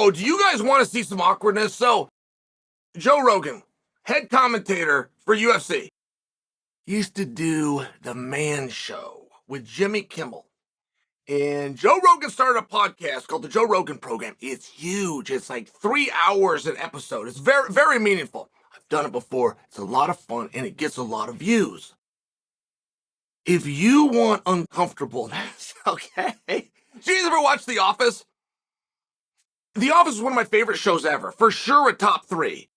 So, do you guys want to see some awkwardness? So, Joe Rogan, head commentator for UFC, used to do the Man Show with Jimmy Kimmel. And Joe Rogan started a podcast called the Joe Rogan Program. It's huge. It's like 3 hours an episode. It's very, very meaningful. I've done it before. It's a lot of fun, and it gets a lot of views. If you want uncomfortableness, okay? Do you ever watch The Office? The Office is one of my favorite shows ever. For sure a top 3.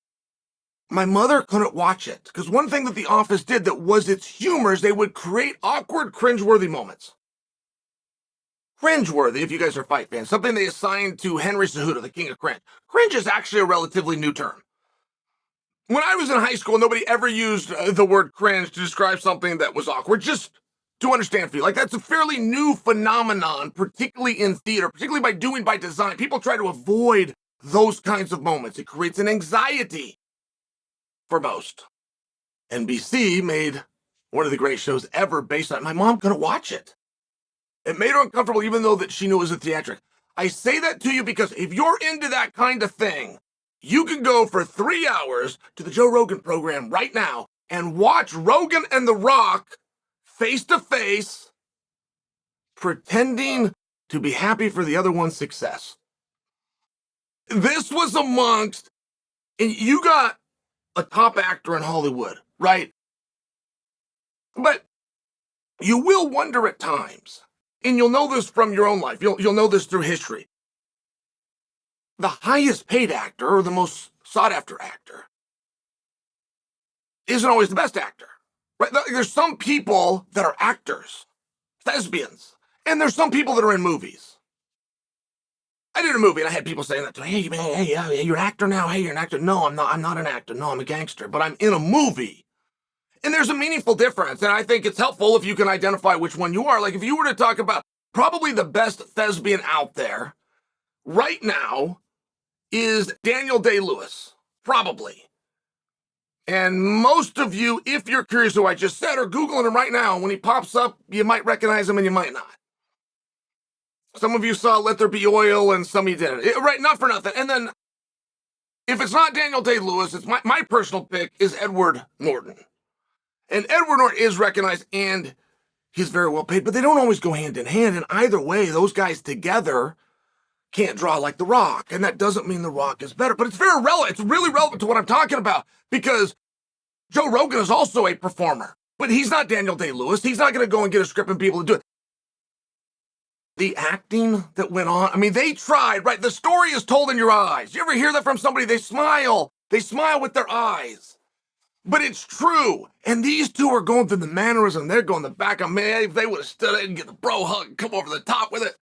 My mother couldn't watch it because one thing that The Office did that was its humor is they would create awkward, cringeworthy moments. Cringeworthy, if you guys are fight fans, something they assigned to Henry Cejudo, the king of cringe. Cringe is actually a relatively new term. When I was in high school, nobody ever used the word cringe to describe something that was awkward, just to understand for you. Like, that's a fairly new phenomenon, particularly in theater, particularly by design. People try to avoid those kinds of moments. It creates an anxiety for most. NBC made one of the great shows ever based on it. My mom couldn't watch it. It made her uncomfortable even though that she knew it was a theatric. I say that to you because if you're into that kind of thing, you can go for 3 hours to the Joe Rogan Program right now and watch Rogan and The Rock face to face pretending to be happy for the other one's success. This was amongst, and you got a top actor in Hollywood, right? But you will wonder at times, and you'll know this from your own life, you'll know this through history. The highest paid actor or the most sought after actor isn't always the best actor, right? There's some people that are actors, thespians, and there's some people that are in movies. I did a movie and I had people saying that to me, hey, you're an actor now. Hey, you're an actor. No, I'm not an actor. No, I'm a gangster, but I'm in a movie. And there's a meaningful difference. And I think it's helpful if you can identify which one you are. Like if you were to talk about probably the best thespian out there right now is Daniel Day-Lewis, probably. And most of you, if you're curious who I just said, are Googling him right now. When he pops up, you might recognize him and you might not. Some of you saw Let There Be Oil and some of you didn't. Right, not for nothing. And then, if it's not Daniel Day-Lewis, it's my personal pick is Edward Norton. And Edward Norton is recognized and he's very well paid, but they don't always go hand in hand. And either way, those guys together can't draw like The Rock. And that doesn't mean The Rock is better, but it's very relevant. It's really relevant to what I'm talking about because Joe Rogan is also a performer, but he's not Daniel Day-Lewis. He's not going to go and get a script and people to do it. The acting that went on, I mean, they tried, right? The story is told in your eyes. You ever hear that from somebody? They smile with their eyes. But it's true. And these two are going through the mannerism. They're going the back of me. If they would have stood in and get the bro hug and come over the top with it.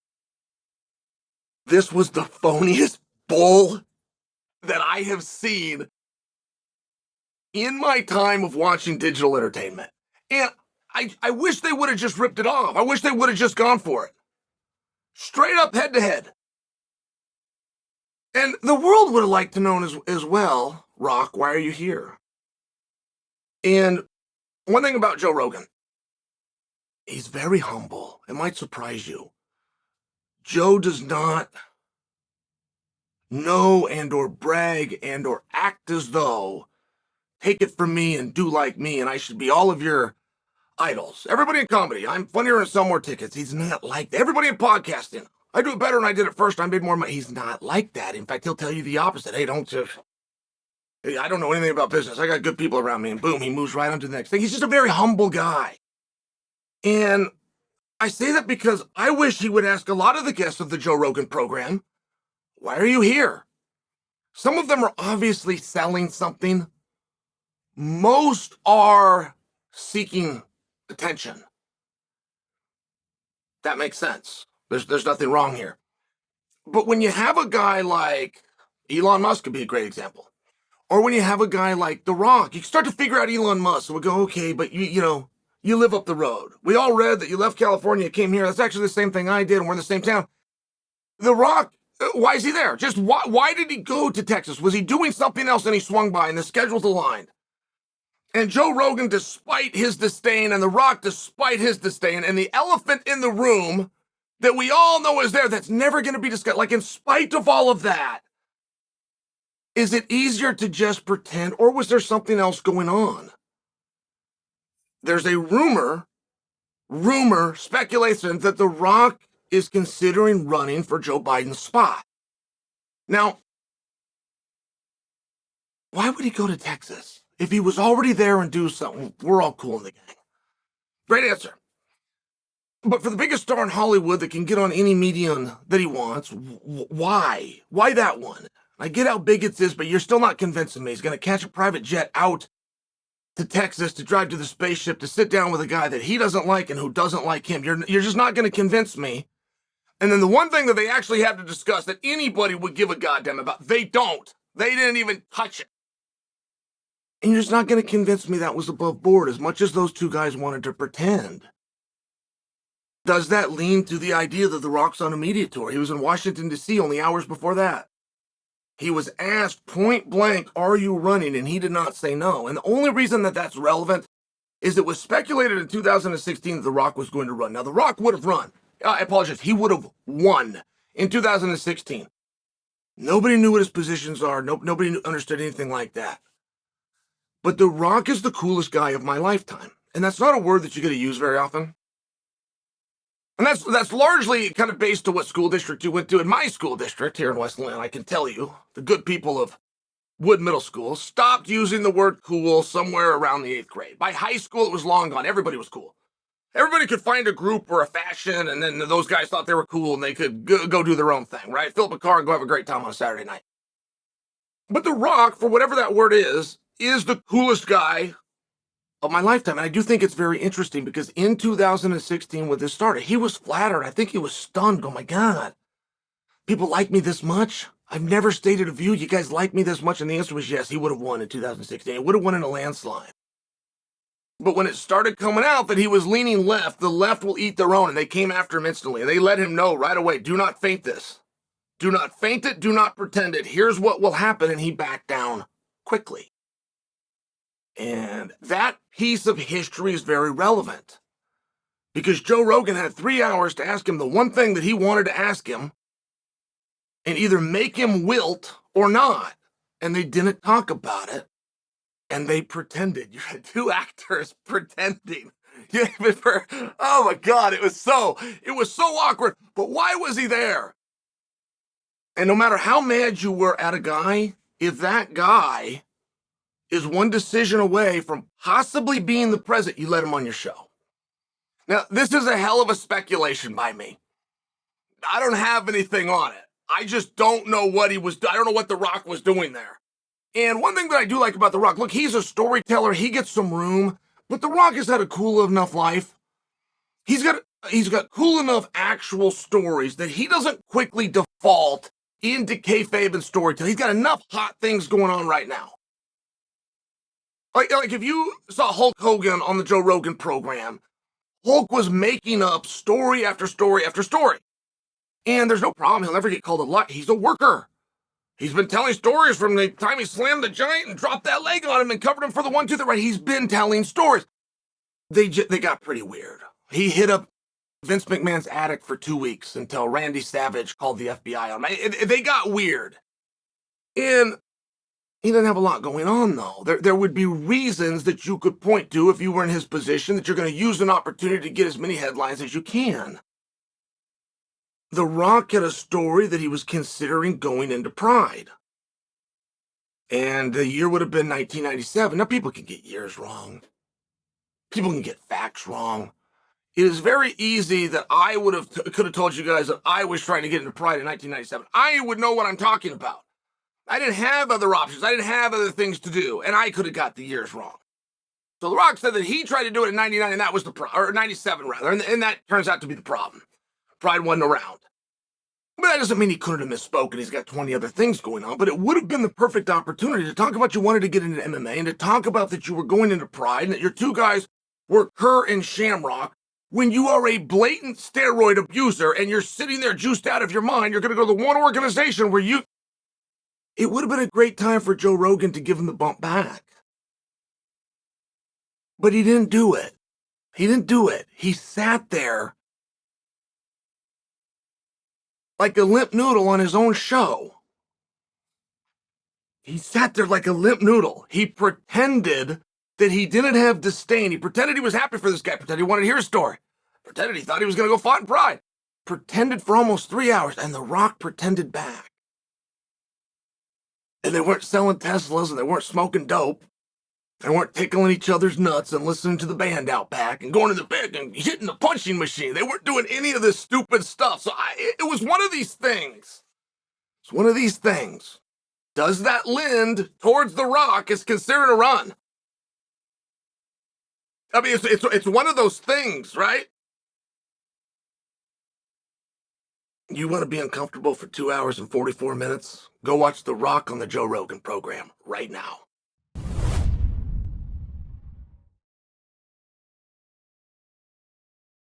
This was the phoniest bull that I have seen in my time of watching digital entertainment. And I wish they would have just ripped it off. I wish they would have just gone for it. Straight up head to head. And the world would have liked to know as well, Rock, why are you here? And one thing about Joe Rogan, he's very humble. It might surprise you. Joe does not know and or brag and or act as though, take it from me and do like me and I should be all of your idols. Everybody in comedy, I'm funnier and sell more tickets. He's not like that. Everybody in podcasting, I do it better than I did it first. I made more money. He's not like that. In fact, he'll tell you the opposite. Hey, I don't know anything about business. I got good people around me. And boom, he moves right on to the next thing. He's just a very humble guy. And I say that because I wish he would ask a lot of the guests of the Joe Rogan Program, why are you here? Some of them are obviously selling something. Most are seeking attention. That makes sense. There's nothing wrong here. But when you have a guy like Elon Musk could be a great example. Or when you have a guy like The Rock, you start to figure out Elon Musk. So we go, okay, but you live up the road. We all read that you left California, came here. That's actually the same thing I did, and we're in the same town. The Rock, why is he there? Just why did he go to Texas? Was he doing something else and he swung by and the schedules aligned? And Joe Rogan, despite his disdain, and The Rock, despite his disdain, and the elephant in the room that we all know is there that's never going to be discussed, like in spite of all of that, Is it easier to just pretend, or was there something else going on? There's a speculation that The Rock is considering running for Joe Biden's spot. Now, why would he go to Texas? If he was already there and do something, we're all cool in the gang. Great answer. But for the biggest star in Hollywood that can get on any medium that he wants, why? Why that one? I get how big it is, but you're still not convincing me. He's going to catch a private jet out to Texas to drive to the spaceship to sit down with a guy that he doesn't like and who doesn't like him. You're just not going to convince me. And then the one thing that they actually have to discuss that anybody would give a goddamn about, they don't. They didn't even touch it. And you're just not going to convince me that was above board as much as those two guys wanted to pretend. Does that lean to the idea that The Rock's on a media tour? He was in Washington, D.C. only hours before that. He was asked point blank, are you running? And he did not say no. And the only reason that that's relevant is it was speculated in 2016 that The Rock was going to run. Now, The Rock would have run. I apologize. He would have won in 2016. Nobody knew what his positions are. Nobody understood anything like that. But The Rock is the coolest guy of my lifetime. And that's not a word that you get to use very often. And that's largely kind of based on what school district you went to. In my school district here in West Atlanta, I can tell you, the good people of Wood Middle School stopped using the word cool somewhere around the 8th grade. By high school, it was long gone. Everybody was cool. Everybody could find a group or a fashion, and then those guys thought they were cool, and they could go do their own thing, right? Fill up a car and go have a great time on a Saturday night. But The Rock, for whatever that word is the coolest guy of my lifetime. And I do think it's very interesting because in 2016, when this started, he was flattered. I think he was stunned. Oh my God, people like me this much? I've never stated a view. You guys like me this much? And the answer was yes, he would have won in 2016. He would have won in a landslide. But when it started coming out that he was leaning left, the left will eat their own. And they came after him instantly. And they let him know right away, do not feint this. Do not feint it. Do not pretend it. Here's what will happen. And he backed down quickly. And that piece of history is very relevant because Joe Rogan had 3 hours to ask him the one thing that he wanted to ask him and either make him wilt or not. And they didn't talk about it. And they pretended. You had two actors pretending. Oh my God, it was so awkward. But why was he there? And no matter how mad you were at a guy, if that guy is one decision away from possibly being the president, you let him on your show. Now, this is a hell of a speculation by me. I don't have anything on it. I just don't know what I don't know what The Rock was doing there. And one thing that I do like about The Rock, look, he's a storyteller. He gets some room, but The Rock has had a cool enough life. He's got cool enough actual stories that he doesn't quickly default into kayfabe and storytelling. He's got enough hot things going on right now. Like if you saw Hulk Hogan on the Joe Rogan program, Hulk was making up story after story after story. And there's no problem. He'll never get called a liar. He's a worker. He's been telling stories from the time he slammed the giant and dropped that leg on him and covered him for the 1, 2, 3. Right? He's been telling stories. They got pretty weird. He hit up Vince McMahon's attic for 2 weeks until Randy Savage called the FBI on him. They got weird. And he doesn't have a lot going on, though. There would be reasons that you could point to if you were in his position that you're going to use an opportunity to get as many headlines as you can. The Rock had a story that he was considering going into Pride. And the year would have been 1997. Now, people can get years wrong. People can get facts wrong. It is very easy that I could have told you guys that I was trying to get into Pride in 1997. I would know what I'm talking about. I didn't have other options. I didn't have other things to do, and I could have got the years wrong. So The Rock said that he tried to do it in 99, and that was the problem, or 97 rather, and that turns out to be the problem. Pride wasn't around. But that doesn't mean he couldn't have misspoken. He's got 20 other things going on, but it would have been the perfect opportunity to talk about you wanted to get into MMA and to talk about that you were going into Pride and that your two guys were Kerr and Shamrock when you are a blatant steroid abuser and you're sitting there juiced out of your mind. You're going to go to the one organization where you... It would have been a great time for Joe Rogan to give him the bump back. But he didn't do it. He didn't do it. He sat there like a limp noodle on his own show. He sat there like a limp noodle. He pretended that he didn't have disdain. He pretended he was happy for this guy. Pretended he wanted to hear his story. Pretended he thought he was going to go fight in Pride. Pretended for almost 3 hours, and The Rock pretended back. And they weren't selling Teslas, and they weren't smoking dope. They weren't tickling each other's nuts and listening to the band out back and going to the bed and hitting the punching machine. They weren't doing any of this stupid stuff. So it was one of these things. It's one of these things. Does that lend towards The Rock is considered a run? I mean, it's one of those things, right? You want to be uncomfortable for 2 hours and 44 minutes? Go watch The Rock on the Joe Rogan program right now.